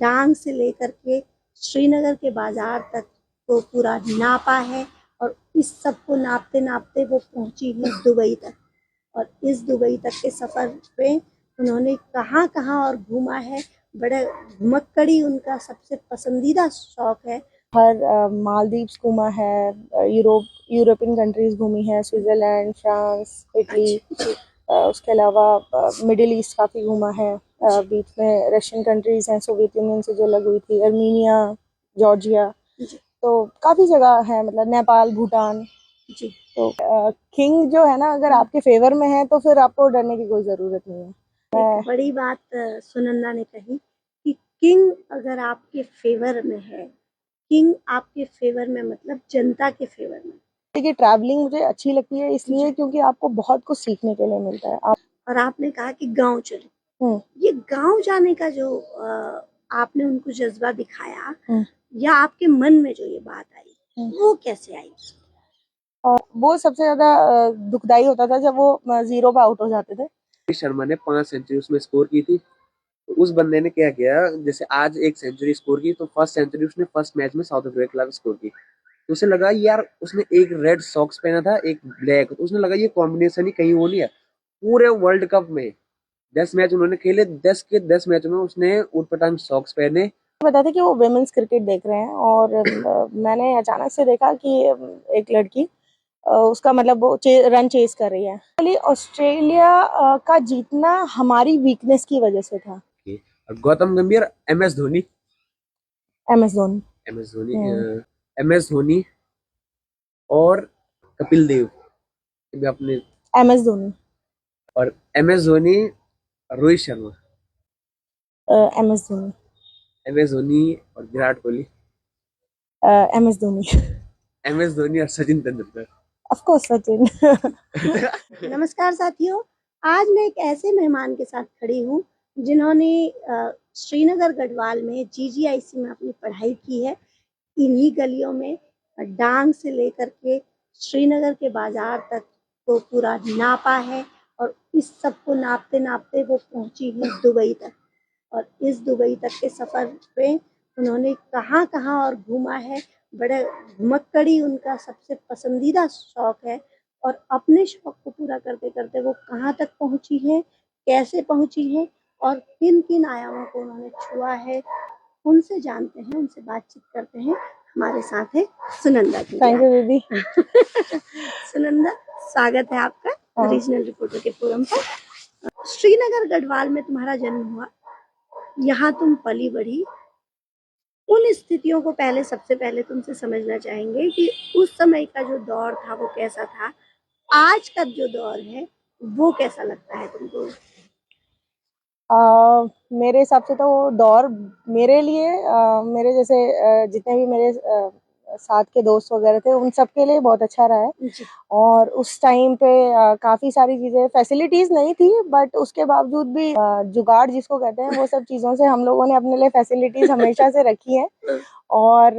डांग से लेकर के श्रीनगर के बाजार तक को पूरा नापा है और इस सब को नापते नापते वो पहुंची है दुबई तक। और इस दुबई तक के सफ़र पे उन्होंने कहाँ कहाँ और घूमा है, बड़ा घुमक्कड़ी उनका सबसे पसंदीदा शौक है। हर मालदीव्स घूमा है, यूरोपियन कंट्रीज घूमी है, स्विट्जरलैंड, फ्रांस, इटली। उसके अलावा मिडिल ईस्ट काफ़ी घूमा है। बीच में रशियन कंट्रीज हैं, सोवियत यूनियन से जो लग हुई थी, अर्मीनिया, जॉर्जिया, तो काफ़ी जगह है, मतलब नेपाल, भूटान जी। तो किंग जो है ना, अगर आपके फेवर में है तो फिर आपको डरने की कोई ज़रूरत नहीं है। एक बड़ी बात सुनंदा ने कही कि किंग अगर आपके फेवर में है, किंग आपके फेवर में मतलब जनता के फेवर में। देखिए, ट्रैवलिंग मुझे अच्छी लगती है इसलिए क्योंकि आपको बहुत कुछ सीखने के लिए मिलता है। और आपने कहा कि गांव चलो, ये गांव जाने का जो आपने उनको जज्बा दिखाया या आपके मन में जो ये बात आई, वो कैसे आई? वो सबसे ज्यादा दुखदाई होता था जब वो 0 पे आउट हो जाते थे। शर्मा ने 5 सेंचुरी उसमें स्कोर की थी। तो उस बंदे ने क्या किया, जैसे आज 1 सेंचुरी स्कोर की, तो फर्स्ट सेंचुरी उसने फर्स्ट मैच में साउथ अफ्रीका के खिलाफ स्कोर की। तो उसे लगा यार, उसने एक रेड सॉक्स पहना था, एक ब्लैक, तो उसने लगा ये कॉम्बिनेशन ही कहीं वो नहीं है। पूरे वर्ल्ड कप में 10 मैच उन्होंने खेले, 10 के 10 मैच में उसने उटपटांग सॉक्स पहने। बता थे कि वो वुमेन्स क्रिकेट देख रहे हैं और मैंने अचानक से देखा कि एक लड़की उसका मतलब वो रन चेस कर रही है। ऑस्ट्रेलिया का जीतना हमारी वीकनेस की वजह से था। गौतम गंभीर, MS Dhoni, MS Dhoni, MS Dhoni, MS Dhoni और कपिल देव, अपने एमएस धोनी और MS Dhoni, Rohit Sharma, MS Dhoni, MS Dhoni और विराट कोहली, एमएस धोनी, एमएस धोनी और सचिन तेंदुलकर, ऑफ कोर्स सचिन। नमस्कार साथियों, आज मैं एक ऐसे मेहमान के साथ खड़ी हूँ जिन्होंने श्रीनगर गढ़वाल में जीजीआईसी में अपनी पढ़ाई की है। इन्हीं गलियों में डांग से लेकर के श्रीनगर के बाजार तक को पूरा नापा है और इस सब को नापते नापते वो पहुंची है दुबई तक। और इस दुबई तक के सफ़र पे उन्होंने कहाँ कहाँ और घूमा है, बड़ा घुमक्कड़ी उनका सबसे पसंदीदा शौक है। और अपने शौक को पूरा करते करते वो कहाँ तक पहुंची है, कैसे पहुंची है और किन किन आयामों को उन्होंने छुआ है, उनसे जानते हैं, उनसे बातचीत करते हैं। हमारे साथ है सुनंदा जी। थैंक यू दीदी। सुनंदा, स्वागत है आपका रीजनल रिपोर्टर के फोरम पर। श्रीनगर गढ़वाल में तुम्हारा जन्म हुआ, यहाँ तुम पली बढ़ी। उन स्थितियों को पहले सबसे पहले तुमसे समझना चाहेंगे कि उस समय का जो दौर था वो कैसा था, आज का जो दौर है वो कैसा लगता है तुमको? मेरे हिसाब से तो वो दौर मेरे लिए मेरे जैसे जितने भी मेरे साथ के दोस्त वगैरह थे उन सब के लिए बहुत अच्छा रहा है। और उस टाइम पे काफ़ी सारी चीज़ें, फैसिलिटीज़ नहीं थी, बट उसके बावजूद भी जुगाड़ जिसको कहते हैं वो सब चीज़ों से हम लोगों ने अपने लिए फैसिलिटीज़ हमेशा से रखी हैं। और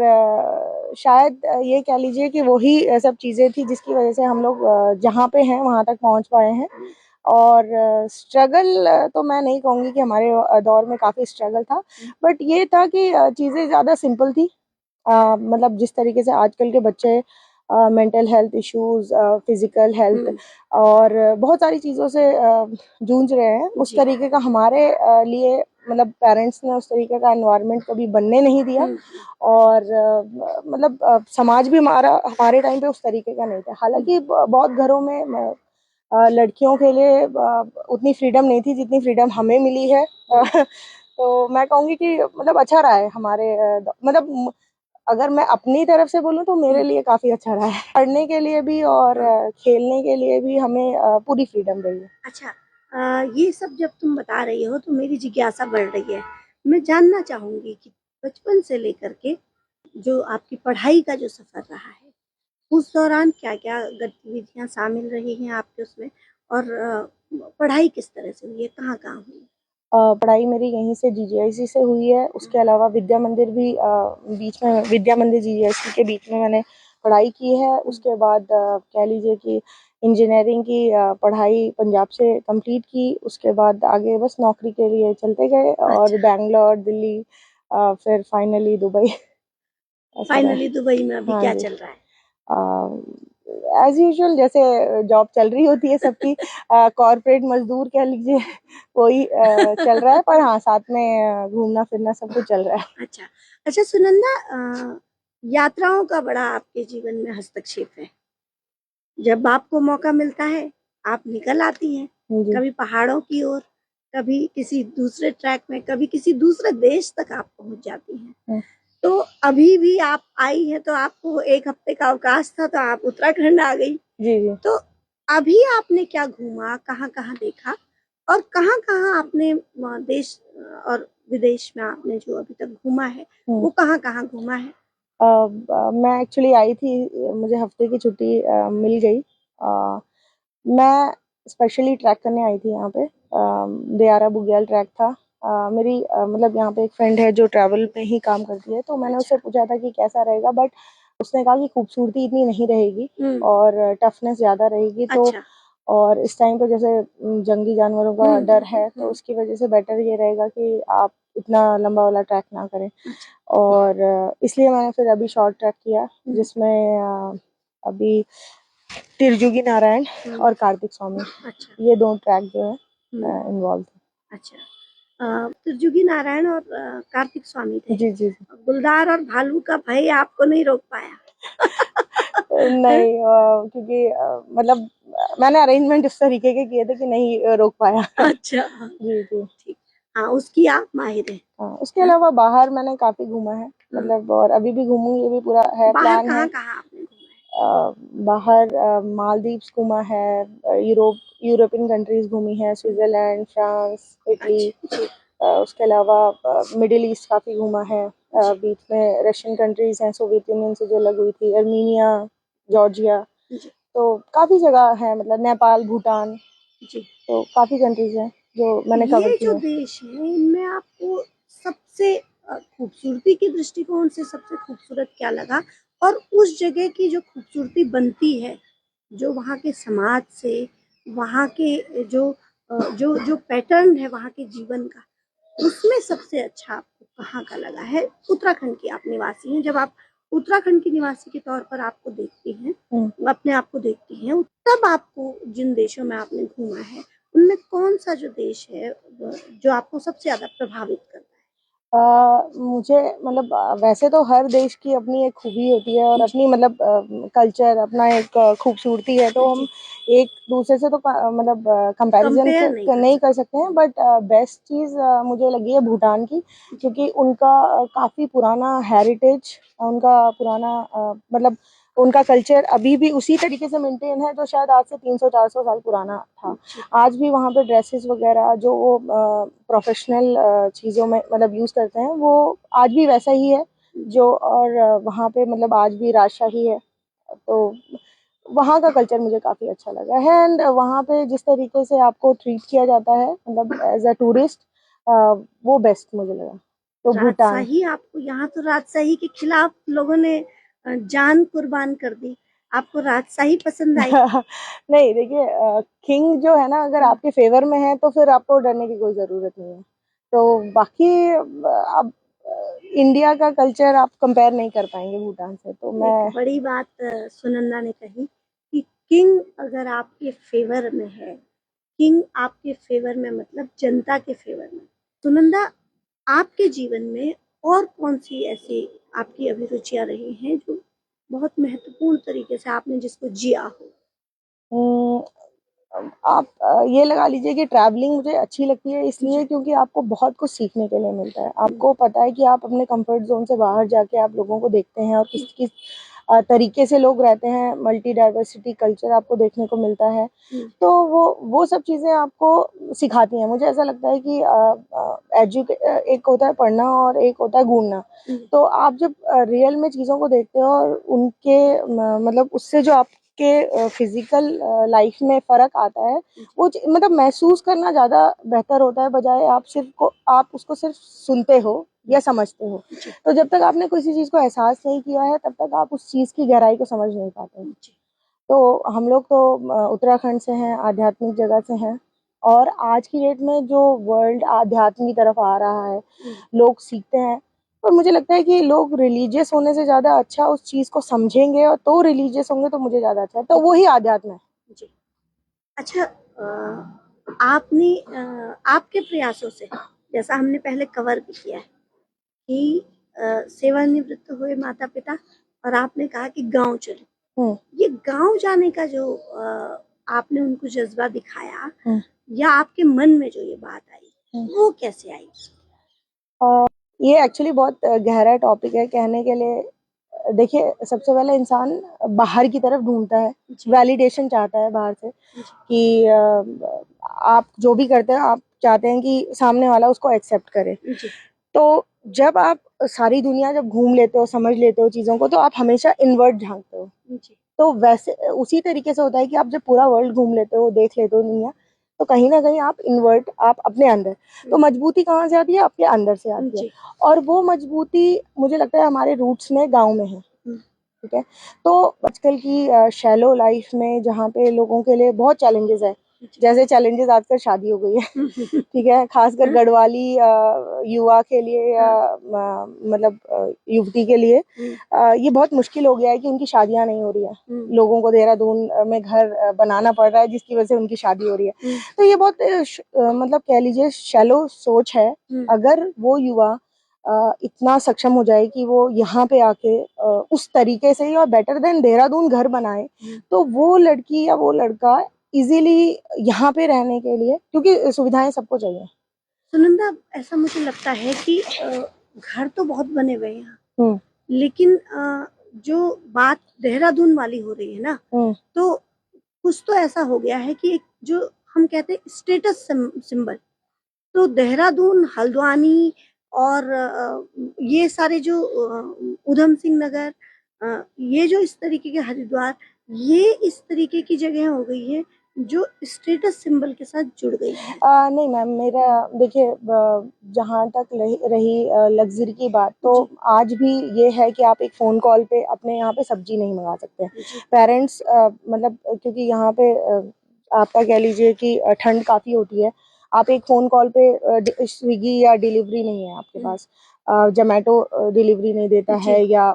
शायद ये कह लीजिए कि वही सब चीज़ें थी जिसकी वजह से हम लोग जहाँ पे हैं वहाँ तक पहुँच पाए हैं। और स्ट्रगल तो मैं नहीं कहूँगी कि हमारे दौर में काफ़ी स्ट्रगल था, बट ये था कि चीज़ें ज़्यादा सिंपल थी। मतलब जिस तरीके से आजकल के बच्चे mental health issues, physical health और बहुत सारी चीज़ों से जूझ रहे हैं, उस तरीके का हमारे लिए मतलब पेरेंट्स ने उस तरीके का एनवायरनमेंट कभी बनने नहीं दिया। और मतलब समाज भी हमारे टाइम पे उस तरीके का नहीं था। हालाँकि बहुत घरों में लड़कियों के लिए उतनी फ्रीडम नहीं थी जितनी फ्रीडम हमें मिली है। तो मैं कहूँगी कि मतलब अच्छा रहा है हमारे मतलब अगर मैं अपनी तरफ से बोलूँ तो मेरे लिए काफ़ी अच्छा रहा है। पढ़ने के लिए भी और खेलने के लिए भी हमें पूरी फ्रीडम रही है। अच्छा, ये सब जब तुम बता रही हो तो मेरी जिज्ञासा बढ़ रही है। मैं जानना चाहूँगी कि बचपन से लेकर के जो आपकी पढ़ाई का जो सफ़र रहा है, उस दौरान क्या-क्या गतिविधियाँ शामिल रही हैं आपके उसमें और पढ़ाई किस तरह से हुई है, कहाँ-कहाँ हुई है? पढ़ाई मेरी यहीं से जीजीआईसी से हुई है। उसके अलावा विद्या मंदिर भी बीच में, विद्या मंदिर जीजीआईसी के बीच में मैंने पढ़ाई की है। उसके बाद कह लीजिए कि इंजीनियरिंग की पढ़ाई पंजाब से कंप्लीट की। उसके बाद आगे बस नौकरी के लिए चलते गए और बैंगलोर, दिल्ली फिर फाइनली दुबई ऐसा रहा। फाइनली दुबई में अभी हाँ क्या जी। चल रहा है? एज यूजुअल जैसे जॉब चल रही होती है सबकी, कॉर्पोरेट मजदूर कह लीजिए, वही चल रहा है, पर हाँ साथ में घूमना फिरना सब कुछ चल रहा है। अच्छा अच्छा सुनंदा, यात्राओं का बड़ा आपके जीवन में हस्तक्षेप है। जब आपको मौका मिलता है आप निकल आती हैं, जी कभी पहाड़ों की ओर, कभी किसी दूसरे ट्रैक में, कभी किसी दूसरे देश तक आप पहुंच जाती हैं। हम्म, तो अभी भी आप आई हैं तो आपको 1 हफ्ते का अवकाश था तो आप उत्तराखंड आ गई। जी जी। तो अभी आपने क्या घूमा, कहाँ-कहाँ देखा और कहाँ-कहाँ आपने देश और विदेश में आपने जो अभी तक घूमा है, हम्म। वो कहाँ-कहाँ घूमा है? मैं एक्चुअली आई थी, मुझे हफ्ते की छुट्टी मिल गई। मैं स्पेशली ट्रैक करने आई थी यहाँ पे। दियारा बुग्याल ट्रैक था। मेरी मतलब यहाँ पे एक फ्रेंड है जो ट्रैवल में ही काम करती है, तो मैंने उससे अच्छा। पूछा था कि कैसा रहेगा, बट उसने कहा कि खूबसूरती इतनी नहीं रहेगी हुँ, और टफनेस ज़्यादा रहेगी। तो अच्छा। और इस टाइम पे जैसे जंगली जानवरों का हुँ, डर है, तो हुँ, उसकी वजह से बेटर ये रहेगा कि आप इतना लंबा वाला ट्रैक ना करें। अच्छा। और इसलिए मैंने फिर अभी शॉर्ट ट्रैक किया, हुँ, जिसमें अभी तिरजुगी नारायण हुँ, और कार्तिक स्वामी, अच्छा। ये 2 ट्रैक जो है हुँ, इन्वॉल्व थे। अच्छा। त्रिजुगी नारायण और कार्तिक स्वामी थे। जी, जी, जी। गुलदार और भालू का भय आपको नहीं रोक पाया? हैं? नहीं, क्योंकि मतलब मैंने अरेंजमेंट इस तरीके के किए थे कि नहीं रोक पाया। अच्छा, जी, जी। ठीक। हाँ, उसकी आप माहिर हैं। हाँ, उसके हैं? अलावा बाहर मैंने काफ़ी घूमा है, हाँ, मतलब, और अभी भी घूमूँगी, ये भी पूरा है, बाहर प्लान है। कहाँ-कहाँ आपने घूमा है? बाहर मालदीव्स घूमा है, यूरोपियन कंट्रीज़ घूमी है, स्विट्ज़रलैंड, फ्रांस, इटली। अच्छा, जी, उसके अलावा मिडिल ईस्ट काफ़ी घूमा है। जी, बीच में रशियन कंट्रीज़ हैं, सोवियत यूनियन से जो लगी हुई थी, अर्मीनिया, जॉर्जिया, जी, तो काफ़ी जगह है, मतलब नेपाल, भूटान, जी। तो काफ़ी कंट्रीज़ हैं जो मैंने कवर ये की जो है। देश हैं, इनमें आपको सबसे खूबसूरती के दृष्टिकोण से सबसे खूबसूरत क्या लगा? और उस जगह की जो खूबसूरती बनती है, जो वहाँ के समाज से, वहाँ के जो पैटर्न है वहाँ के जीवन का, उसमें सबसे अच्छा आपको कहाँ का लगा है? उत्तराखंड की आप निवासी हैं, जब आप उत्तराखंड की निवासी के तौर पर आपको देखती हैं, हुँ। अपने आप को देखती हैं, तब आपको जिन देशों में आपने घूमा है, उनमें कौन-सा जो देश है जो आपको सबसे ज़्यादा प्रभावित करता है? मुझे मतलब वैसे तो हर देश की अपनी एक खूबी होती है और जी, अपनी मतलब कल्चर, अपना एक खूबसूरती है, तो हम जी, एक दूसरे से तो मतलब कंपैरिजन कंपेयर नहीं कर नहीं कर सकते। सकते हैं, बट बेस्ट चीज़ मुझे लगी है भूटान की, जी, क्योंकि उनका काफ़ी पुराना हेरिटेज, उनका पुराना मतलब उनका कल्चर अभी भी उसी तरीके से मेंटेन है, जो शायद आज से 300-400 साल पुराना था। जी, आज भी वहाँ पे ड्रेसेस वगैरह जो वो प्रोफेशनल चीज़ों में मतलब यूज़ करते हैं, वो आज भी वैसा ही है जी। जो, और वहाँ पे मतलब आज भी राजशाही है। तो वहाँ का कल्चर मुझे काफ़ी अच्छा लगा है, एंड वहाँ पे जिस तरीके से आपको ट्रीट किया जाता है मतलब एज़ अ टूरिस्ट, वो बेस्ट मुझे लगा। तो भूटान। राजशाही आपको यहाँ तो राजशाही के खिलाफ लोगों ने जान कुर्बान कर दी। आपको राजशाही पसंद आई? नहीं, देखिए, किंग जो है ना, अगर हुँ, आपके फ़ेवर में है तो फिर आपको डरने की कोई ज़रूरत नहीं है। तो बाकी अब इंडिया का कल्चर आप कंपेयर नहीं कर पाएँगे भूटान से, तो एक मैं। बड़ी बात सुनंदा ने कही कि किंग अगर आपके फ़ेवर में है, किंग आपके फ़ेवर में मतलब जनता के फ़ेवर में। सुनंदा, आपके जीवन में और कौन-सी ऐसी आपकी अभिरुचियाँ रही हैं जो बहुत महत्वपूर्ण तरीके से आपने जिसको जिया हो? उम, आप ये लगा लीजिए कि ट्रैवलिंग मुझे अच्छी लगती है इसलिए जी, क्योंकि आपको बहुत कुछ सीखने के लिए मिलता है। हुँ, आपको पता है कि आप अपने कंफर्ट ज़ोन से बाहर जाके आप लोगों को देखते हैं और हुँ, किस-किस तरीके से लोग रहते हैं, मल्टी डाइवर्सिटी कल्चर आपको देखने को मिलता है। हुँ, तो वो सब चीज़ें आपको सिखाती हैं। मुझे ऐसा लगता है कि एक होता है पढ़ना और एक होता है गूँढना। हुँ, तो आप जब रियल में चीज़ों को देखते हो और उनके मतलब उससे जो आपके फिज़िकल लाइफ़ में फ़र्क आता है, जी, वो मतलब महसूस करना ज़्यादा बेहतर होता है, बजाए आप उसको सिर्फ़ सुनते हो या समझते हो। जी, तो जब तक आपने किसी चीज़ को एहसास नहीं किया है, तब तक आप उस चीज़ की गहराई को समझ नहीं पाते। जी, तो हम लोग तो उत्तराखंड से हैं, आध्यात्मिक जगह से हैं, और आज की डेट में जो वर्ल्ड आध्यात्म की तरफ आ रहा है, हुँ, लोग सीखते हैं, और मुझे लगता है कि लोग रिलीजियस होने से ज़्यादा अच्छा उस चीज़ को समझेंगे और तो रिलीजियस होंगे तो मुझे ज़्यादा अच्छा है, तो वही आध्यात्म है। जी। अच्छा, आपने आपके प्रयासों से, जैसा हमने पहले कवर भी किया है कि सेवानिवृत्त हुए माता पिता और आपने कहा कि गांव चलो, ये गांव जाने का जो आपने उनको जज्बा दिखाया या आपके मन में जो ये बात आई वो कैसे आई? ये एक्चुअली बहुत गहरा टॉपिक है कहने के लिए। देखिए, सबसे पहले इंसान बाहर की तरफ ढूंढता है, वैलिडेशन चाहता है बाहर से कि आप जो भी करते हैं आप चाहते हैं कि सामने वाला उसको एक्सेप्ट करे। तो जब आप सारी दुनिया जब घूम लेते हो, समझ लेते हो चीज़ों को, तो आप हमेशा इनवर्ट झांकते हो। तो वैसे उसी तरीके से होता है कि आप जब पूरा वर्ल्ड घूम लेते हो, देख लेते हो दुनिया, तो कहीं ना कहीं आप इन्वर्ट, आप अपने अंदर, तो मजबूती कहाँ से आती है? आपके अंदर से आती है। और वो मजबूती मुझे लगता है हमारे रूट्स में गांव में है। ठीक है, तो आजकल की शैलो लाइफ में जहाँ पे लोगों के लिए बहुत चैलेंजेस है, जैसे चैलेंजेस आजकल शादी हो गई है ठीक है, खासकर गढ़वाली युवा के लिए या मतलब युवती के लिए ये बहुत मुश्किल हो गया है कि उनकी शादियां नहीं हो रही है। लोगों को देहरादून में घर बनाना पड़ रहा है जिसकी वजह से उनकी शादी हो रही है। तो ये बहुत मतलब कह लीजिए शैलो सोच है। अगर वो युवा इतना सक्षम हो जाए कि वो यहाँ पे आके उस तरीके से या बेटर देन देहरादून घर बनाए, तो वो लड़की या वो लड़का इजीली यहाँ पे रहने के लिए, क्योंकि सुविधाएं सबको चाहिए। सुनंदा, ऐसा मुझे लगता है कि घर तो बहुत बने हुए हैं यहाँ, लेकिन जो बात देहरादून वाली हो रही है ना, तो कुछ तो ऐसा हो गया है कि एक जो हम कहते हैं स्टेटस सिंबल, तो देहरादून, हल्द्वानी और ये सारे जो उधम सिंह नगर, ये जो इस तरीके के, हरिद्वार, ये इस तरीके की जगह हो गई है जो स्टेटस सिंबल के साथ जुड़ गई है। नहीं मैम, मेरा देखिए जहाँ तक रही लग्जरी की बात, तो आज भी ये है कि आप एक फ़ोन कॉल पे अपने यहाँ पे सब्जी नहीं मंगा सकते। पेरेंट्स मतलब क्योंकि यहाँ पे आपका कह लीजिए कि ठंड काफ़ी होती है, आप एक फ़ोन कॉल पे स्विगी या डिलीवरी नहीं है आपके पास, जोमेटो डिलीवरी नहीं देता है, या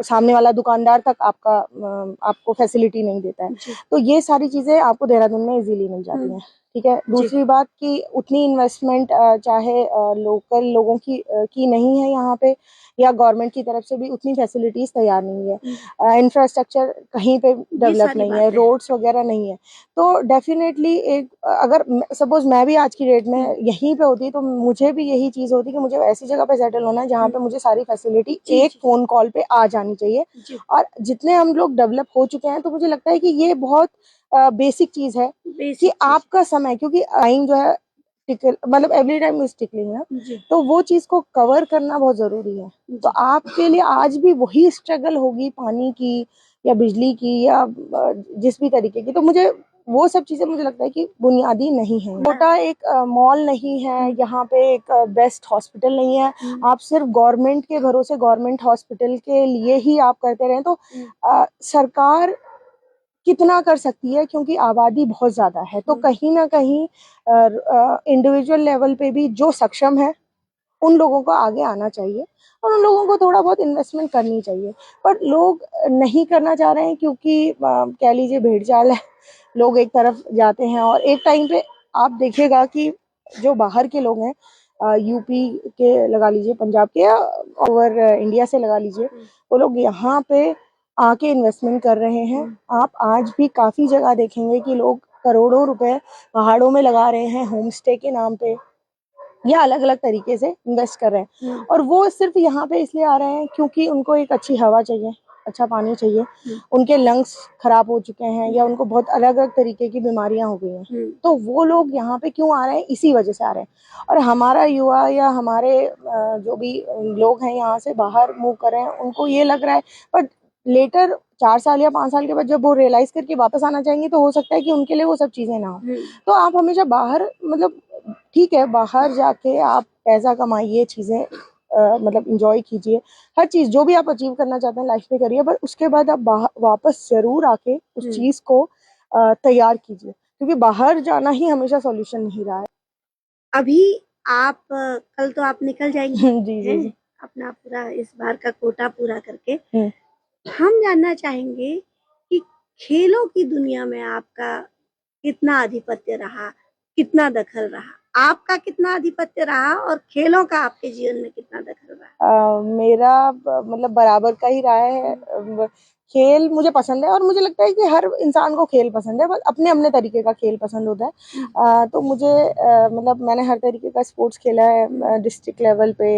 सामने वाला दुकानदार तक आपको फैसिलिटी नहीं देता है। तो ये सारी चीज़ें आपको देहरादून में इजीली मिल जाती हैं। ठीक है, दूसरी बात कि उतनी इन्वेस्टमेंट चाहे लोकल लोगों की नहीं है यहाँ पे, या गवर्नमेंट की तरफ से भी उतनी फैसिलिटीज तैयार नहीं है, इंफ्रास्ट्रक्चर कहीं पे डेवलप नहीं है, रोड्स वगैरह नहीं है। तो डेफिनेटली एक अगर सपोज मैं भी आज की डेट में यहीं पे होती तो मुझे भी यही चीज होती कि मुझे ऐसी जगह पे सेटल होना है जहाँ पे मुझे सारी फैसिलिटी एक फोन कॉल पे आ जानी चाहिए। और जितने हम लोग डेवलप हो चुके हैं, तो मुझे लगता है कि ये बहुत बेसिक चीज है कि आपका समय, क्योंकि टाइम जो है मतलब एवरी टाइम इज टिकलिंग है, तो वो चीज को कवर करना बहुत जरूरी है। तो आपके लिए आज भी वही स्ट्रगल होगी पानी की या बिजली की या जिस भी तरीके की, तो मुझे वो सब चीजें मुझे लगता है कि बुनियादी नहीं है। छोटा एक मॉल नहीं है यहाँ पे, एक बेस्ट हॉस्पिटल नहीं है, आप सिर्फ गवर्नमेंट के भरोसे गवर्नमेंट हॉस्पिटल के लिए ही आप करते रहें तो सरकार कितना कर सकती है, क्योंकि आबादी बहुत ज्यादा है। तो कहीं ना कहीं इंडिविजुअल लेवल पे भी जो सक्षम है उन लोगों को आगे आना चाहिए और उन लोगों को थोड़ा बहुत इन्वेस्टमेंट करनी चाहिए। पर लोग नहीं करना चाह रहे हैं क्योंकि कह लीजिए भेड़ चाल है, लोग एक तरफ जाते हैं और एक टाइम पे आप देखिएगा कि जो बाहर के लोग हैं, यूपी के लगा लीजिए, पंजाब के, या ओवर इंडिया से लगा लीजिए, वो लोग यहाँ पे आके इन्वेस्टमेंट कर रहे हैं। आप आज भी काफी जगह देखेंगे कि लोग करोड़ों रुपए पहाड़ों में लगा रहे हैं होम स्टे के नाम पे, या अलग अलग तरीके से इन्वेस्ट कर रहे हैं। और वो सिर्फ यहाँ पे इसलिए आ रहे हैं क्योंकि उनको एक अच्छी हवा चाहिए, अच्छा पानी चाहिए, उनके लंग्स खराब हो चुके हैं या उनको बहुत अलग अलग तरीके की बीमारियां हो गई हैं, तो वो लोग यहाँ पे क्यों आ रहे हैं? इसी वजह से आ रहे हैं। और हमारा युवा या हमारे जो भी लोग हैं यहाँ से बाहर मूव कर रहे हैं, उनको ये लग रहा है, बट लेटर 4 साल या 5 साल के बाद जब वो रियलाइज करके वापस आना चाहेंगे तो हो सकता है कि उनके लिए वो सब चीजें ना हो। तो आप हमेशा बाहर, मतलब ठीक है बाहर जाके आप पैसा कमाइए, चीजें मतलब इंजॉय कीजिए, हर चीज जो भी आप अचीव करना चाहते हैं लाइफ में करिए, पर उसके बाद आप वापस जरूर आके उस चीज को तैयार कीजिए, क्योंकि बाहर जाना ही हमेशा सॉल्यूशन नहीं रहा है। अभी आप कल तो आप निकल जाएंगे जी जी जी। अपना पूरा इस बार का कोटा पूरा करके। हम जानना चाहेंगे कि खेलों की दुनिया में आपका कितना आधिपत्य रहा, कितना दखल रहा, आपका कितना आधिपत्य रहा और खेलों का आपके जीवन में कितना दखल रहा? मेरा मतलब बराबर का ही रहा है। खेल मुझे पसंद है और मुझे लगता है कि हर इंसान को खेल पसंद है, बस अपने अपने तरीके का खेल पसंद होता है। तो मुझे मतलब मैंने हर तरीके का स्पोर्ट्स खेला है, डिस्ट्रिक्ट लेवल पे,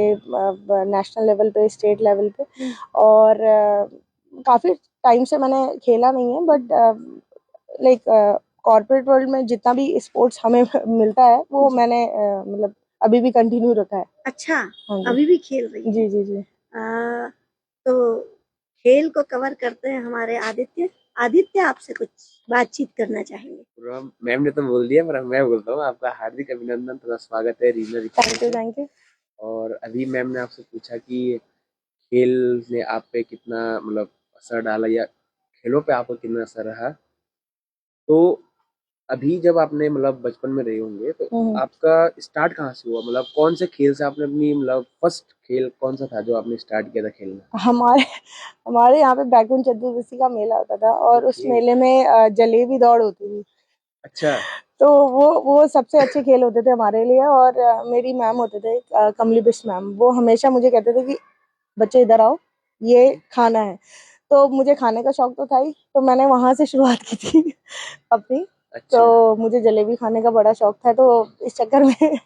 नेशनल लेवल पे, स्टेट लेवल पे, और काफ़ी टाइम से मैंने खेला नहीं है, बट लाइक कॉर्पोरेट वर्ल्ड में जितना भी स्पोर्ट्स हमें मिलता है वो मैंने मतलब अभी भी कंटिन्यू रखा है। अच्छा, हाँ जी। अभी भी खेल रही है? जी जी जी। तो खेल को कवर करते हैं हमारे आदित्य। आदित्य आपसे कुछ बातचीत करना चाहेंगे? मैम ने तो बोल दिया, पर मैं बोलता हूँ, आपका हार्दिक अभिनंदन तथा स्वागत है regional. Thank you thank you. और अभी मैम ने आपसे पूछा कि खेल ने आप पे कितना मतलब असर डाला, या खेलों पे आपका कितना असर रहा। तो अभी जब आपने मतलब बचपन में रहे होंगे, तो आपका स्टार्ट कहाँ से हुआ, मतलब कौन से खेल से आपने अपनी मतलब फर्स्ट खेल कौन सा था जो आपने स्टार्ट किया था खेलना? हमारे यहाँ पे बैकुंठ चतुर्दशी का मेला होता था और उस मेले में जलेबी दौड़ होती थी। अच्छा। तो वो सबसे अच्छे खेल होते थे हमारे लिए। और मेरी मैम होते थे कमली बिश मैम, वो हमेशा मुझे कहते थे कि बच्चे इधर आओ, ये खाना है। तो मुझे खाने का शौक तो था ही, तो मैंने वहां से शुरुआत की थी अपनी। अच्छा। तो मुझे जलेबी खाने का बड़ा शौक था, तो इस चक्कर में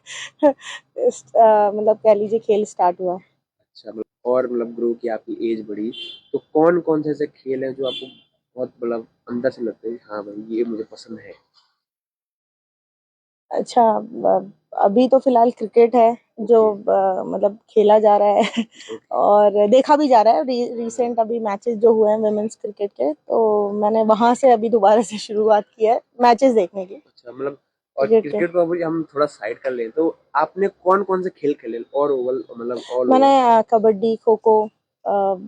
मतलब कह लीजिए खेल स्टार्ट हुआ। अच्छा, और मतलब ग्रो की आपकी एज बढ़ी, तो कौन कौन से ऐसे खेल हैं जो आपको बहुत मतलब अंदर से लगते हैं हाँ भाई ये मुझे पसंद है? अच्छा, अभी तो फिलहाल क्रिकेट है जो मतलब खेला जा रहा है और देखा भी जा रहा है। रिसेंट अभी मैचेस जो हुए हैं वुमेन्स क्रिकेट के, तो मैंने वहां से अभी दोबारा से शुरुआत की है मैचेस देखने की। अच्छा, मतलब और क्रिकेट को अभी हम थोड़ा साइड कर लें, तो आपने कौन कौन से खेल खेले और ओवल मतलब ऑल मैंने ओवर? कबड्डी, खो खो,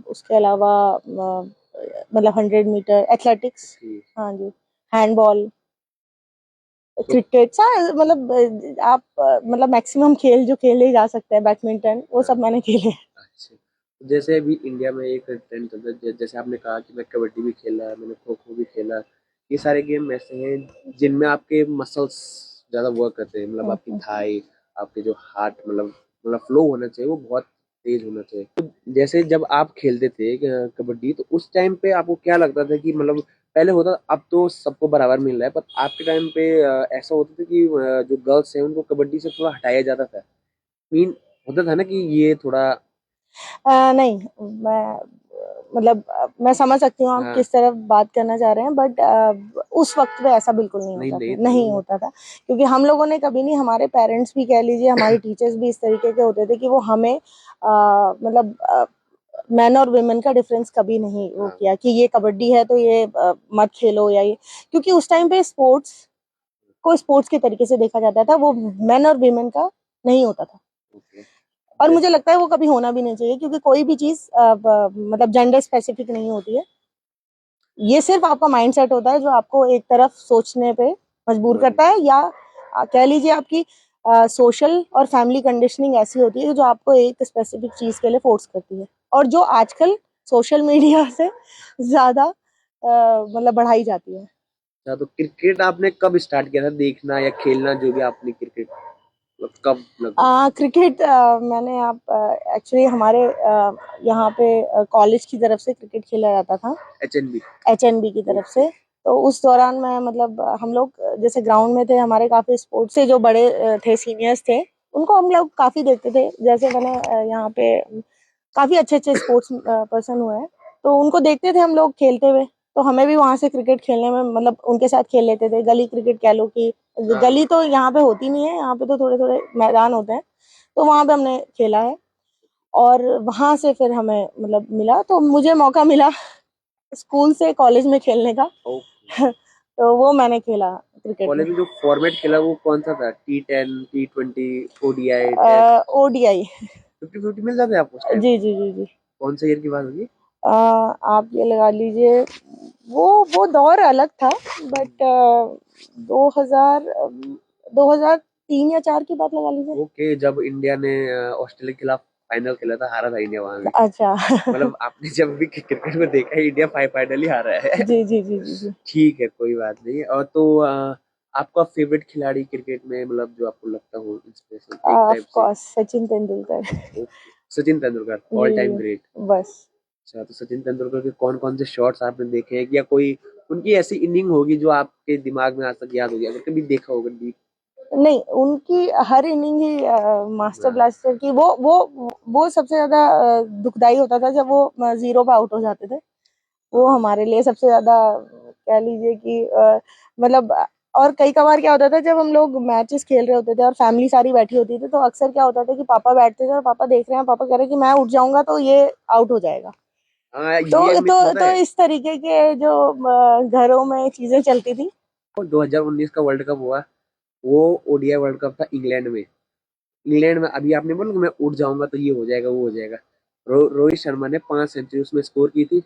उसके अलावा मतलब 100 मीटर एथलेटिक्स, हाँ जी, हैंडबॉल, क्रिकेट, सारा मतलब आप मतलब मैक्सिमम खेल जो खेले जा सकते हैं, बैडमिंटन, वो सब मैंने खेले। अच्छा, तो जैसे अभी इंडिया में एक ट्रेंड चलता है, जैसे आपने कहा कि मैं कबड्डी भी खेला, मैंने खो खो भी खेला, ये सारे गेम ऐसे हैं जिनमें आपके मसल्स ज़्यादा वर्क करते हैं, मतलब आपकी थाई, आपके जो हार्ट मतलब फ्लो होना चाहिए वो बहुत तेज होना चाहिए। तो जैसे जब आप खेलते थे कबड्डी, तो उस टाइम पे आपको क्या लगता था कि मतलब पहले होता, अब तो सबको बराबर मिल रहा है, पर आपके टाइम पे ऐसा होता था कि जो गर्ल्स हैं उनको कबड्डी से थोड़ा हटाया जाता था, मीन होता था ना कि ये थोड़ा नहीं, मैं मतलब मैं समझ सकती हूँ आप किस तरफ बात करना चाह रहे हैं, बट उस वक्त पे ऐसा बिल्कुल नहीं होता था, क्योंकि हम लोगों ने कभी नहीं, हमारे पेरेंट्स भी कह लीजिए, हमारे टीचर्स भी इस तरीके के होते थे कि वो हमें मतलब मैन और वुमेन का डिफरेंस कभी नहीं वो किया कि ये कबड्डी है तो ये मत खेलो या ये, क्योंकि उस टाइम पे स्पोर्ट्स को स्पोर्ट्स के तरीके से देखा जाता था, वो मैन और वुमेन का नहीं होता था। और मुझे लगता है वो कभी होना भी नहीं चाहिए, क्योंकि कोई भी चीज मतलब जेंडर स्पेसिफिक नहीं होती है। ये सिर्फ आपका माइंडसेट होता है जो आपको एक तरफ सोचने पे मजबूर करता है, या कह लीजिए आपकी सोशल और फैमिली कंडीशनिंग ऐसी होती है जो आपको एक स्पेसिफिक चीज के लिए फोर्स करती है, और जो आजकल सोशल मीडिया से ज्यादा मतलब बढ़ाई जाती है। अच्छा, तो क्रिकेट आपने कब स्टार्ट किया था देखना या खेलना, जो भी आपने क्रिकेट मतलब कब लगभग? क्रिकेट मैंने आप एक्चुअली हमारे यहाँ पे कॉलेज की तरफ से क्रिकेट खेला जाता था, एचएनबी की तरफ से। तो उस दौरान मैं मतलब हम लोग जैसे ग्राउंड में थे, हमारे काफी स्पोर्ट्स से जो बड़े थे, सीनियर्स थे, उनको हम लोग काफी देखते थे। जैसे मैंने यहाँ पे काफी अच्छे अच्छे स्पोर्ट्स पर्सन हुए हैं, तो उनको देखते थे हम लोग खेलते हुए, तो हमें भी वहां से क्रिकेट खेलने में मतलब उनके साथ खेल लेते थे। गली क्रिकेट कह लो कि गली तो यहाँ पे होती नहीं है, यहाँ पे तो थोड़े थोड़े मैदान होते हैं, तो वहां पे हमने खेला है। और वहां से फिर हमें मतलब मिला, तो मुझे मौका मिला स्कूल से कॉलेज में खेलने का। तो वो मैंने खेला क्रिकेट कॉलेज में। में जो फॉर्मेट खेला वो कौन सा था? T10, T20, ODI, ODI. 50-50 मिल जाते आपको उस टाइम? जी जी जी जी। कौन से ईयर की बात होगी? आप ये लगा लीजिए, वो दौर अलग था, बट 2000 2003 या 4 की बात लगा लीजिए। ओके, जब इंडिया ने ऑस्ट्रेलिया के खिलाफ फाइनल खेला था, हारा था इंडिया वहां भी। अच्छा। मतलब आपने जब भी क्रिकेट को देखा है, इंडिया फाइनल ही हारा है। जी जी जी जी जी। ठीक है, कोई बात नहीं। और तो आपका फेवरेट खिलाड़ी क्रिकेट में, मतलब जो आपको लगता हो इंस्पिरेशन एक ऑफ टाइप से? Course Sachin Tendulkar. Okay, Sachin Tendulkar, all time जी ग्रेट। बस। अच्छा, तो सचिन तेंदुलकर के कौन कौन से शॉट्स आपने देखे हैं, या कोई उनकी ऐसी इनिंग होगी जो आपके दिमाग में आज तक याद होगी, अगर कभी देखा होगा डीप? नहीं, उनकी हर इनिंग ही मास्टर हाँ, ब्लास्टर की। वो सबसे ज्यादा दुखदाई होता था जब वो 0 पे आउट हो जाते थे। वो हाँ, हमारे लिए सबसे ज्यादा कह लीजिए कि मतलब और कई कबार क्या होता था जब हम लोग मैचेस खेल रहे होते थे और फैमिली सारी बैठी होती थी, तो अक्सर क्या होता था कि पापा बैठते थे और पापा देख रहे हैं, पापा कह रहे हैं कि मैं उठ जाऊंगा तो ये आउट हो जाएगा। हाँ, तो ये मिथ तो होता तो है। इस तरीके के जो घरों में चीजें चलती थी। 2019 का वर्ल्ड कप हुआ, वो ओडीआई वर्ल्ड कप था इंग्लैंड में। इंग्लैंड में अभी आपने बोला कि मैं उठ जाऊंगा तो ये हो जाएगा, वो हो जाएगा। रोहित शर्मा ने 5 सेंचुरी उसमें स्कोर की थी।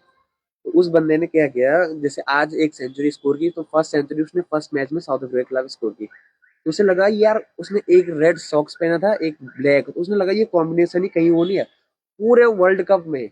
तो उस बंदे ने क्या किया, जैसे आज एक सेंचुरी स्कोर की, तो फर्स्ट सेंचुरी उसने फर्स्ट मैच में साउथ अफ्रीका के खिलाफ स्कोर की। तो उसे लगा यार, उसने एक रेड सॉक्स पहना था, एक ब्लैक, तो उसने लगा ये कॉम्बिनेशन ही कहीं वो नहीं है। पूरे वर्ल्ड कप में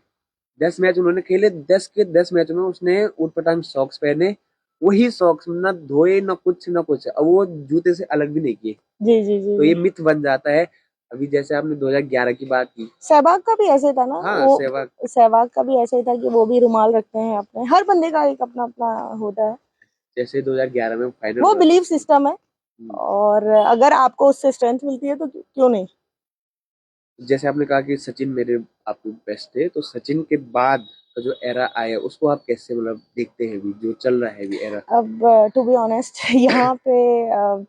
10 मैच उन्होंने खेले, 10 के 10 मैच में उसने उटपटांग सॉक्स पहने। वही सॉक्स ना धोए, ना कुछ ना कुछ, अब वो जूते से अलग भी नहीं किए। जी जी जी तो ये जी। मिथ बन जाता है। अभी जैसे आपने 2011 की बात की। सहवाग का भी ऐसे था ना हाँ, वो। सहवाग। सहवाग का भी ऐसे ही था कि वो भी रुमाल रखते हैं अपने, हर बंदे का एक अपना अपना होता है। जैसे 2011 में फाइनल वो हुआ था। बिलीफ सिस्टम है। और अगर आपको उससे स्ट्रेंथ मिलती है तो क्यों नहीं। जैसे आपने कहा कि सचिन मेरे आपको बेस्ट थे, तो सचिन के बाद का जो एरा आया उसको आप कैसे मतलब देखते हैं, अभी जो चल रहा है अभी एरा? अब टू बी ऑनेस्ट यहाँ पे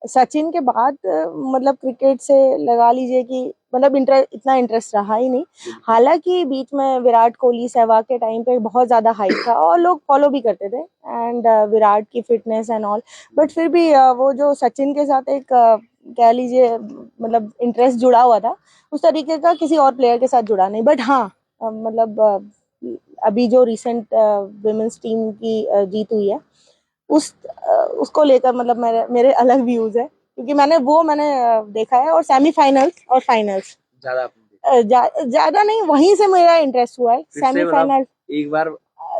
सचिन के बाद मतलब क्रिकेट से लगा लीजिए कि मतलब इतना इंटरेस्ट रहा ही नहीं। बिल्कुल। हालांकि बीच में विराट कोहली सहवाग के टाइम पे बहुत ज्यादा हाइप था और लोग फॉलो भी करते थे एंड विराट की फिटनेस एंड ऑल। बट फिर भी वो जो सचिन के साथ एक कह लीजिए मतलब इंटरेस्ट जुड़ा हुआ था, उस तरीके का किसी और प्लेयर के साथ जुड़ा नहीं। बट हाँ मतलब अभी जो रिसेंट वुमेन्स टीम की जीत हुई है उसको लेकर मतलब मेरे मेरे अलग व्यूज है, क्योंकि मैंने देखा है और सेमीफाइनल्स और फाइनल्स ज्यादा आपने देखा? ज्यादा नहीं, वहीं से मेरा इंटरेस्ट हुआ है फिर से मतलब सेमीफाइनल। एक बार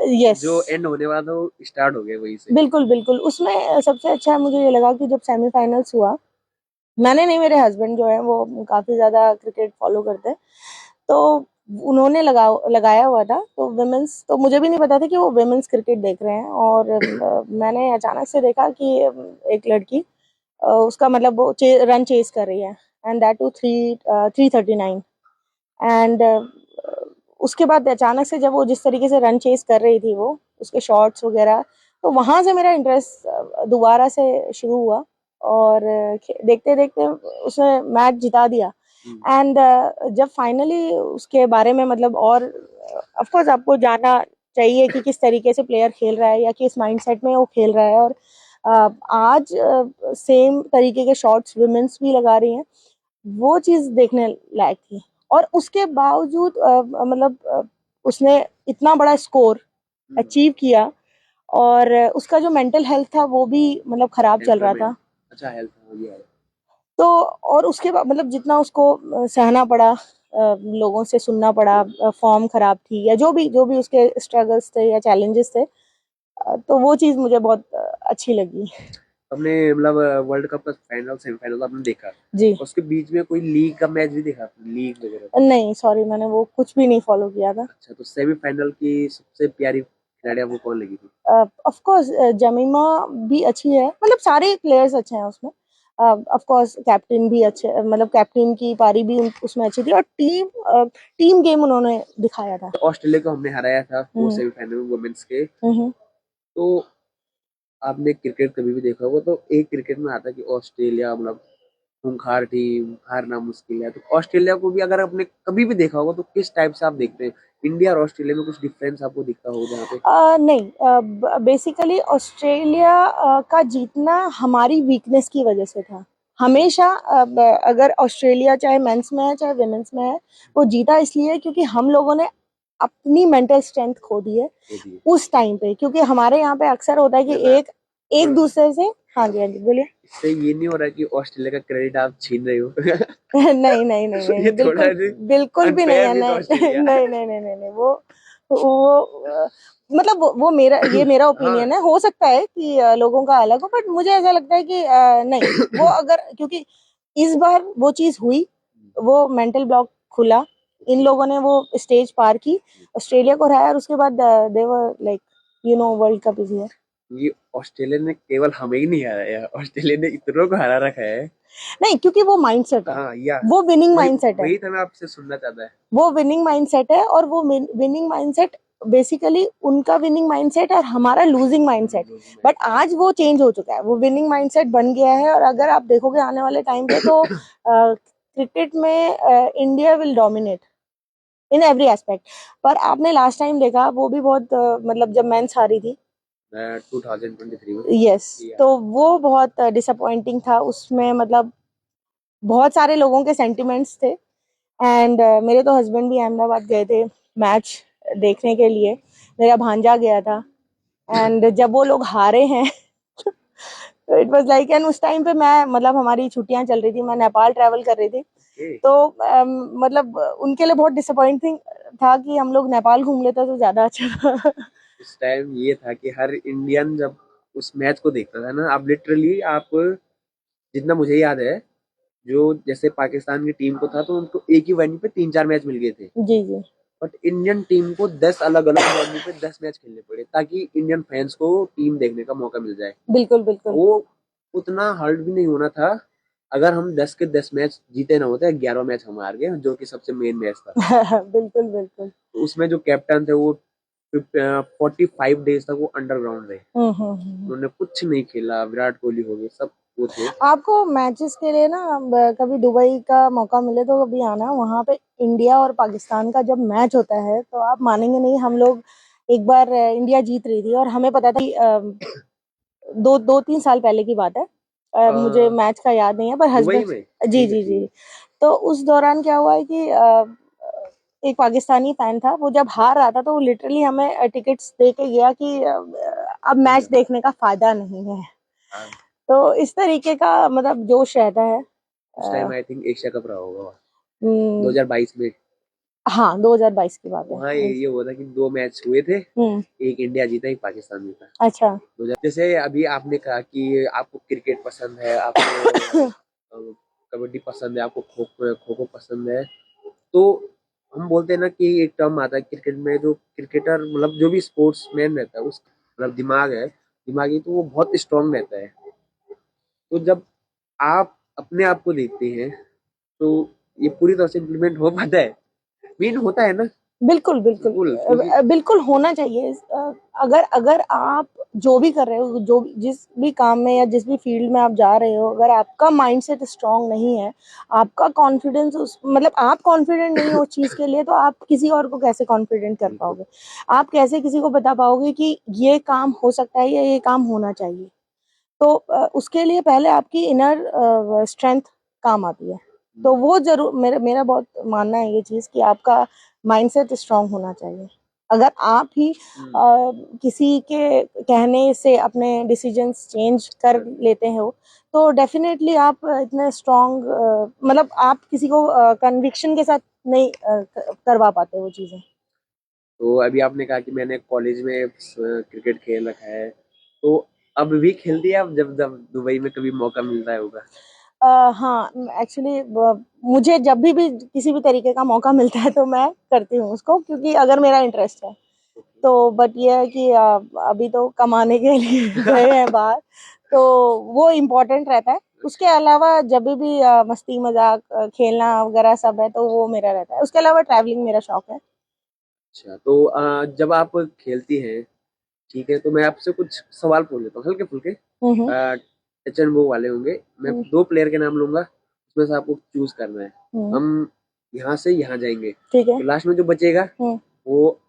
यस जो एंड होने वाला था वो स्टार्ट हो गया वहीं से। बिल्कुल बिल्कुल। उसमें सबसे अच्छा मुझे ये लगा कि जब सेमीफाइनल्स हुआ, मैंने नहीं, मेरे हस्बैंड जो है वो काफी ज्यादा क्रिकेट फॉलो करते हैं, तो उन्होंने लगाया हुआ था। तो वुमेन्स, तो मुझे भी नहीं पता था कि वो वुमेन्स क्रिकेट देख रहे हैं। और मैंने अचानक से देखा कि एक लड़की उसका मतलब वो रन चेस कर रही है एंड दैट टू 339। एंड उसके बाद अचानक से जब वो जिस तरीके से रन चेस कर रही थी, वो उसके शॉट्स वगैरह, तो वहां से मेरा इंटरेस्ट दोबारा से शुरू हुआ। और देखते देखते उसने मैच जिता दिया। एंड जब फाइनली उसके बारे में मतलब और ऑफ कोर्स आपको जानना चाहिए कि किस तरीके से प्लेयर खेल रहा है या किस माइंडसेट में वो खेल रहा है। और आज सेम तरीके के शॉट्स वुमेन्स भी लगा रही हैं, वो चीज देखने लायक थी। और उसके बावजूद मतलब उसने इतना बड़ा स्कोर अचीव किया। और उसका जो मेंटल हेल्थ था वो भी मतलब खराब चल रहा टेम्परामेंट। था। अच्छा, हेल्थ हो गया है। तो और उसके बाद मतलब जितना उसको सहना पड़ा, लोगों से सुनना पड़ा, फॉर्म खराब थी या जो भी उसके स्ट्रगल्स थे या चैलेंजेस थे, तो वो चीज मुझे बहुत अच्छी लगी। हमने मतलब वर्ल्ड कप का फाइनल सेमीफाइनल आपने देखा, जी उसके बीच में कोई लीग का मैच भी देखा, लीग वगैरह? नहीं, सॉरी, मैंने वो कुछ भी नहीं फॉलो किया था। अच्छा, तो सेमीफाइनल की सबसे प्यारी खिलाड़ी आपको कौन लगी थी? ऑफ कोर्स जमीमा भी अच्छी है, मतलब सारे प्लेयर्स अच्छे हैं उसमें। ऑफ कोर्स कैप्टन भी अच्छे, मतलब कैप्टन की पारी भी उसमें अच्छी थी और टीम गेम उन्होंने दिखाया था। तो ऑस्ट्रेलिया को हमने हराया था वो हम्म सेमीफाइनल में वुमेन्स के। हम्म। तो आपने क्रिकेट कभी भी देखा होगा, तो एक क्रिकेट में आता है कि ऑस्ट्रेलिया मतलब खूंखार टीम, हारना मुश्किल है। तो ऑस्ट्रेलिया को भी अगर आपने कभी भी देखा होगा, तो किस टाइप से आप देखते हैं? इंडिया और ऑस्ट्रेलिया में कुछ डिफरेंस आपको दिखता हो जहाँ पे? नहीं, बेसिकली ऑस्ट्रेलिया का जीतना हमारी वीकनेस की वजह से था हमेशा। अगर ऑस्ट्रेलिया चाहे मेंस में है चाहे वुमेन्स में है, वो जीता इसलिए क्योंकि हम लोगों ने अपनी मेंटल स्ट्रेंथ खो दी है होती है उस टाइम पे। क्योंकि हमारे यहाँ पे अक्सर होता है कि ज्यादा। एक एक दूसरे से। हाँ जी, हाँ जी, बोलिए। इससे ये नहीं हो रहा कि ऑस्ट्रेलिया का क्रेडिट आप छीन रहे हो? नहीं नहीं नहीं नहीं, ये थोड़ा बिल्कुल बिल्कुल भी नहीं अनफेयर है, विद नहीं ऑस्ट्रेलिया। नहीं नहीं नहीं नहीं नहीं, वो मतलब वो मेरा, ये मेरा हाँ, ओपिनियन है। हो सकता है कि लोगों का अलग हो, बट मुझे ऐसा लगता है कि नहीं, वो अगर, क्योंकि इस बार वो चीज हुई, वो मेंटल ब्लॉक खुला, इन लोगों ने वो स्टेज पार की, ऑस्ट्रेलिया को हराया, और उसके बाद they were like, you know, world cup is here. ये ऑस्ट्रेलिया ने केवल हमें ही नहीं हराया, ऑस्ट्रेलिया ने इतनों को हरा रखा है। नहीं, क्योंकि वो माइंडसेट है, हाँ, या वो विनिंग वही माइंडसेट है, वही था मैं आपसे सुनना चाहता है। वो विनिंग माइंडसेट है, और वो विनिंग माइंडसेट बेसिकली उनका विनिंग माइंडसेट और हमारा लूजिंग माइंडसेट। बट आज वो चेंज हो चुका है, वो विनिंग माइंडसेट बन गया है, और अगर आप देखोगे आने वाले टाइम पे तो क्रिकेट में India will dominate in every aspect. पर आपने लास्ट टाइम देखा, वो भी बहुत मतलब जब मेंस हारी थी, 2023 में। यस, या तो वो बहुत डिसअपॉइंटिंग था उसमें, मतलब बहुत सारे लोगों के सेंटिमेंट्स थे। एंड मेरे तो हस्बैंड भी अहमदाबाद गए थे मैच देखने के लिए, मेरा भांजा गया था, एंड जब वो लोग हारे हैं तो इट वाज लाइक, एंड उस टाइम पे मैं, मतलब हमारी छुट्टियां चल रही थी, मैं नेपाल ट्रैवल कर रही थी, ओके। तो मतलब उनके लिए बहुत डिसअपॉइंटिंग था कि हम लोग नेपाल घूम लेते तो ज्यादा अच्छा था। उस टाइम ये था कि हर इंडियन जब उस मैच को देखता था ना, आप लिटरली आप, जितना मुझे याद है, जो जैसे पाकिस्तान की टीम को था तो उनको एक ही वेन्यू पे 3-4 मैच मिल गए थे। जी जी, बट इंडियन टीम को 10 अलग अलग वेन्यू पे 10 मैच खेलने पड़े ताकि इंडियन फैंस को टीम देखने का मौका मिल जाए। बिल्कुल बिल्कुल। वो उतना हार्ड भी नहीं होना था अगर हम 10 के 10 मैच जीते ना होते, 11 मैच हम हार गए जो कि सबसे मेन मैच था। बिल्कुल बिल्कुल। तो उसमें जो कैप्टन थे वो 45 डेज तक वो अंडरग्राउंड रहे, हम्म। उन्होंने कुछ नहीं खेला, विराट कोहली हो गए सब वो थे। आपको मैचेस के लिए ना, कभी दुबई का मौका मिले तो कभी आना, वहां पे इंडिया और पाकिस्तान का जब मैच होता है तो आप मानेंगे नहीं, हम लोग एक बार इंडिया जीत रही थी, और हमें पता था कि दो दो तीन साल पहले की बात है, मुझे अ, मैच का याद नहीं है, पर दुबई हस्बैंड, में, जी ठीक है जी ठीक जी, है। तो उस दौरान क्या हुआ है कि एक पाकिस्तानी फैन था, वो जब हार रहा था तो वो लिटरली हमें टिकट्स दे के गया कि अब मैच देखने का फायदा नहीं है। हाँ, तो इस तरीके का मतलब जोश रहता है। उस time a, I think Asia cup रहा होगा हम्म, 2022 में। हाँ, 2022 की बात है। वहाँ ये हुआ था कि 2 मैच हुए थे, हम्म। एक इंडिया जीता एक पाकिस्तान जीता। अच्छा। 2000 जैसे अभी आपने कहा कि आपको क्रिकेट पसंद है, आपको कबड्डी पसंद है, आपको खो खो खो पसंद है, तो हम बोलते हैं ना कि एक टर्म आता है क्रिकेट में, जो क्रिकेटर मतलब जो भी स्पोर्ट्समैन रहता है उस मतलब दिमाग है, दिमागी तो वो बहुत स्ट्रांग रहता है। तो जब आप अपने आप को देखते हैं तो ये पूरी तरह से इम्प्लीमेंट हो पाता है, मीन होता है ना। बिल्कुल बिल्कुल, बिल्कुल, क्योंकि बिल्कुल होना चाहिए। अगर अगर आप जो भी कर रहे हो, जो जिस भी काम में या जिस भी फील्ड में आप जा रहे हो, अगर आपका माइंडसेट स्ट्रांग नहीं है, आपका कॉन्फिडेंस उस, मतलब आप कॉन्फिडेंट नहीं हो उस चीज के लिए, तो आप किसी और को कैसे कॉन्फिडेंट कर बिल्कुल। पाओगे? आप कैसे किसी को बता पाओगे कि ये काम हो सकता है या ये काम होना चाहिए? तो उसके लिए पहले आपकी इनर स्ट्रेंथ काम आती है। तो वो जरूर, मेरा मेरा बहुत मानना है ये चीज कि आपका माइंडसेट स्ट्रांग होना चाहिए। अगर आप ही हम्म, किसी के कहने से अपने डिसीजंस चेंज कर लेते हो, तो डेफिनेटली आप इतने स्ट्रांग, मतलब आप किसी को कन्विक्शन के साथ नहीं करवा पाते वो चीजें। तो अभी आपने कहा कि मैंने कॉलेज में क्रिकेट खेल रखा है, तो अब भी खेलती है, अब जब जब दुबई में कभी मौका मिलता है होगा? हाँ, एक्चुअली मुझे जब भी किसी भी तरीके का मौका मिलता है तो मैं करती हूँ उसको, क्योंकि अगर मेरा इंटरेस्ट है तो। बट ये है कि अभी तो कमाने के लिए गए हैं बाहर, तो वो इम्पोर्टेंट रहता है। उसके अलावा जब भी मस्ती मजाक खेलना वगैरह सब है, तो वो मेरा रहता है। उसके अलावा ट्रैवलिंग मेरा शौक है। अच्छा, तो जब आप खेलती हैं, ठीक है, तो मैं आपसे कुछ सवाल पूछ लेता हूँ हल्के फुल्के, हम्म टच एंड वो वाले होंगे। मैं हम्म 2 प्लेयर के नाम लूंगा, उसमें से आपको चूज करना है। हम्म, हम यहाँ से यहाँ जाएंगे, ठीक है। तो लास्ट में जो बचेगा हम्म, वो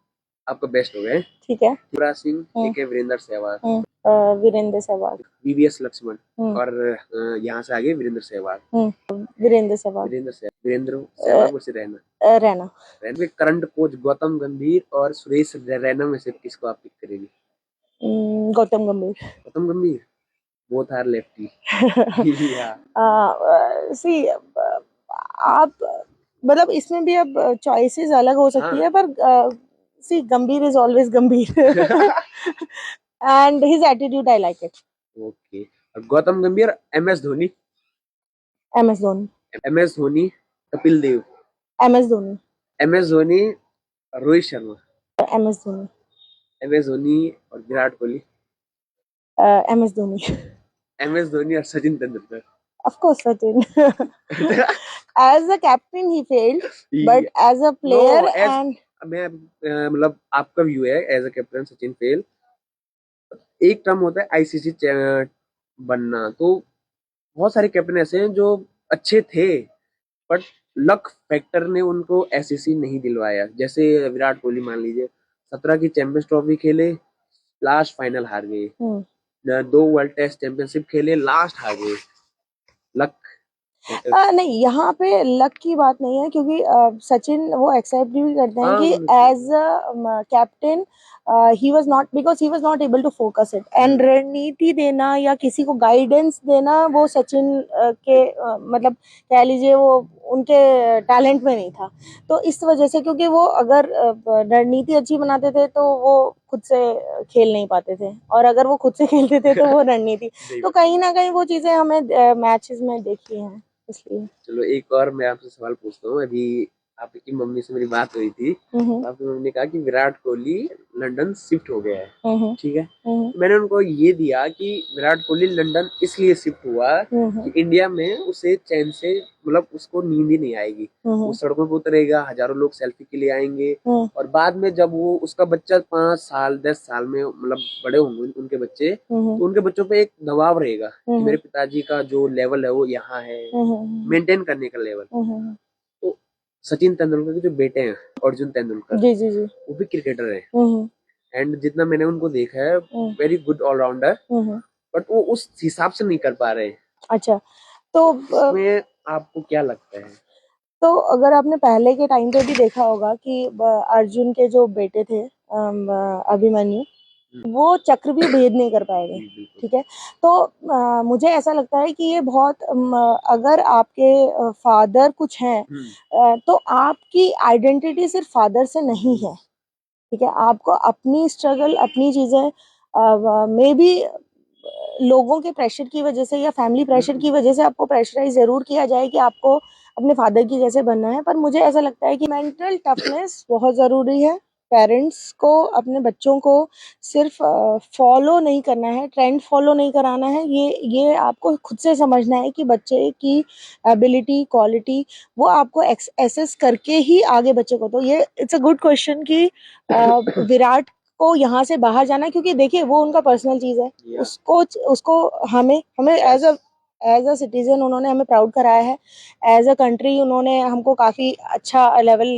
आपका बेस्ट हो गए। ठीक है। युवराज सिंह, हम्म एक है वीरेंद्र सहवाग, वीरेंद्र सहवाग। वीवीएस लक्ष्मण, हम्म और यहाँ से आगे वीरेंद्र सहवाग। वीरेंद्र सहवाग। वीरेंद्र अ, सहवाग मुझसे रहना। रैना। रैना में करंट कोच गौतम गंभीर और सुरेश रैना में से किसको आप पिक करेंगे? गौतम गंभीर. गौतम गंभीर, बोथ आर लेफ्टी. या सी आप मतलब इसमें भी अब चॉइसेस अलग हो सकती हाँ. है, पर सी गंभीर इज ऑलवेज गंभीर. And his attitude I like it. Okay. और गौतम गंभीर, MS Dhoni. MS Dhoni. MS Dhoni, Kapil Dev. MS Dhoni. MS Dhoni, Rohit Sharma. MS Dhoni. MS Dhoni और विराट कोहली. MS धोनी. MS धोनी और Sachin Tendulkar. Of course, Sachin. As a captain, he failed, but as a player No, as- and मैं मतलब आपका view है as a captain Sachin fail. एक term होता है ICC बनना, तो बहुत सारे कैप्टन ऐसे हैं जो अच्छे थे बट लक फैक्टर ने उनको SCC नहीं दिलवाया. जैसे विराट कोहली मान लीजिए, 17 की चैंपियंस ट्रॉफी खेले, लास्ट फाइनल हार गए. 2 वर्ल्ड टेस्ट चैंपियनशिप खेले, लास्ट हार गए. लक. नहीं, यहाँ पे लक की बात नहीं है, क्योंकि सचिन वो एक्सेप्ट भी करते हैं हाँ, कि बिल्कुल. As a captain he was not, because he was not able to focus it, and रणनीति देना या किसी को गाइडेंस देना वो सचिन के मतलब कह लीजिए वो उनके टैलेंट में नहीं था. तो इस वजह से, क्योंकि वो अगर रणनीति अच्छी बनाते थे तो वो खुद से खेल नहीं पाते थे, और अगर वो खुद से खेलते थे तो वो रणनीति. तो कहीं ना कहीं वो चीजें हमें मैचेस में देखी हैं, इसलिए. चलो एक और मैं आपसे सवाल पूछता हूँ. अभी आपकी मम्मी से मेरी बात हुई थी, आपकी मम्मी ने कहा कि विराट कोहली लंदन शिफ्ट हो गया है. ठीक है. तो मैंने उनको ये दिया कि विराट कोहली लंदन इसलिए शिफ्ट हुआ कि इंडिया में उसे चैन से मतलब उसको नींद ही नहीं आएगी. वो सड़कों पर उतरेगा, हजारों लोग सेल्फी के लिए आएंगे, और बाद में जब वो उसका बच्चा 5 साल 10 साल में मतलब बड़े होंगे उनके बच्चे, तो उनके बच्चों पे एक दबाव रहेगा कि मेरे पिताजी का जो लेवल है वो यहाँ है, मेंटेन करने का लेवल. तो सचिन तेंदुलकर के जो बेटे हैं, अर्जुन तेंदुलकर, जी जी जी, वो भी क्रिकेटर हैं. एंड जितना मैंने उनको देखा है, वेरी गुड ऑलराउंडर, बट वो उस हिसाब से नहीं कर पा रहे. अच्छा, तो इसमें आपको क्या लगता है? तो अगर आपने पहले के टाइम पे भी देखा होगा कि अर्जुन के जो बेटे थे अभिमन्यु, वो चक्र भी भेद नहीं कर पाएंगे. ठीक है. तो मुझे ऐसा लगता है कि ये बहुत अगर आपके फादर कुछ हैं, तो आपकी आइडेंटिटी सिर्फ फादर से नहीं है. ठीक है. आपको अपनी स्ट्रगल, अपनी चीजें मे बी लोगों के प्रेशर की वजह से या फैमिली प्रेशर की वजह से आपको प्रेशराइज जरूर किया जाए कि आपको अपने फादर की जैसे बनना है, पर मुझे ऐसा लगता है कि मेंटल टफनेस बहुत ज़रूरी है. पेरेंट्स को अपने बच्चों को सिर्फ फॉलो नहीं करना है, ट्रेंड फॉलो नहीं कराना है. ये आपको खुद से समझना है कि बच्चे की एबिलिटी, क्वालिटी वो आपको एसेस करके ही आगे बच्चे को. तो ये इट्स अ गुड क्वेश्चन कि विराट को यहाँ से बाहर जाना, क्योंकि देखिए वो उनका पर्सनल चीज है. उसको उसको हमें हमें एज अ सिटीजन उन्होंने हमें प्राउड कराया है. एज अ कंट्री उन्होंने हमको काफी अच्छा लेवल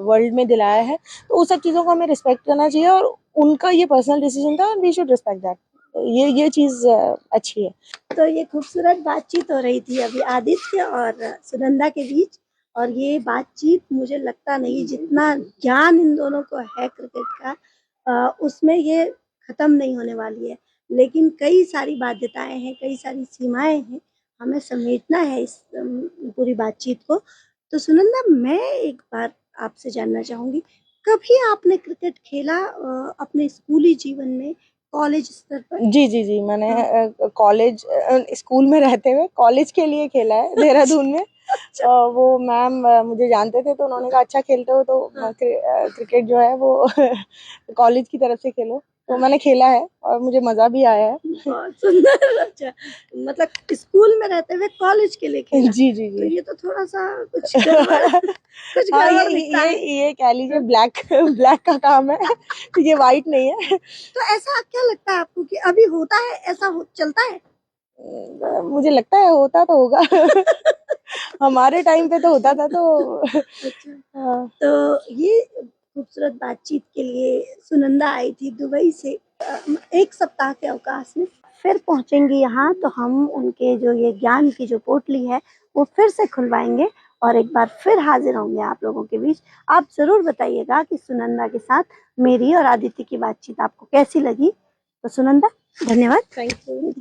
वर्ल्ड में दिलाया है. तो उस सब चीजों को हमें रिस्पेक्ट करना चाहिए, और उनका ये पर्सनल डिसीजन था, वी शुड रिस्पेक्ट दैट. ये चीज अच्छी है. तो ये खूबसूरत बातचीत हो रही थी अभी आदित्य और सुनंदा के बीच, और ये बातचीत मुझे लगता नहीं, जितना ज्ञान इन दोनों को है क्रिकेट का, उसमें ये खत्म नहीं होने वाली है. लेकिन कई सारी बाध्यताएं हैं, कई सारी सीमाएं हैं, हमें समेटना है इस पूरी बातचीत को. तो सुनंदा, मैं एक बार आपसे जानना चाहूंगी, कभी आपने क्रिकेट खेला अपने स्कूली जीवन में, कॉलेज स्तर पर? जी जी जी, मैंने कॉलेज स्कूल में रहते हुए कॉलेज के लिए खेला है देहरादून में. वो मैम मुझे जानते थे, तो उन्होंने कहा अच्छा खेलते हो तो क्रिकेट जो है वो कॉलेज की तरफ से खेलो. तो मैंने खेला है और मुझे मजा भी आया है. बहुत सुंदर. अच्छा, मतलब स्कूल में रहते हुए कॉलेज के लिए खेला. जी जी तो जी. ये तो थोड़ा सा कुछ गड़बड़ कुछ हाँ, गड़बड़ दिखता है. ये कह लीजिए ब्लैक ब्लैक का काम है. ये वाइट नहीं है. तो ऐसा क्या लगता है आपको कि अभी होता है, ऐसा चलता है? मुझे लगता है होता तो होगा. हमारे टाइम पे तो होता था. तो अच्छा, हाँ. तो ये खूबसूरत बातचीत के लिए सुनंदा आई थी दुबई से. एक सप्ताह के अवकाश में फिर पहुंचेंगे यहाँ, तो हम उनके जो ये ज्ञान की जो पोटली है वो फिर से खुलवाएंगे, और एक बार फिर हाजिर होंगे आप लोगों के बीच. आप जरूर बताइएगा कि सुनंदा के साथ मेरी और आदित्य की बातचीत आपको कैसी लगी. तो सुनंदा, धन्यवाद। Thank you.